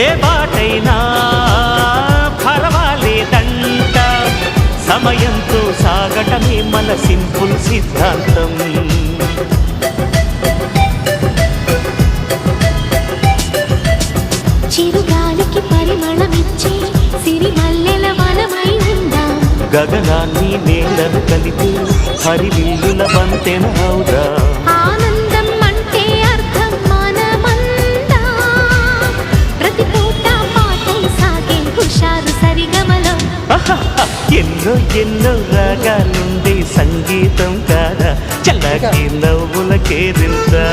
ఏ బాటైనా పర్వాలేదంట, సమయంతో సాగటమే మన సింపుల్ సిద్ధాంతం. చిరుగాలికి పరిమళమిచ్చే సిరిమల్లెల వనమై ఉందా, గగనాన్ని నేలను కలిపి హరివిల్లుల బంతెన అవుదా. ఆనందం అంటే అర్థం మనమందా, ప్రతి పూట పాటై సాగే హుషారు సరిగమలో. ఎన్నో ఎన్నో రాగాలుండే సంగీతం కాదా, చల్లకి నవ్వుల కేరిందా.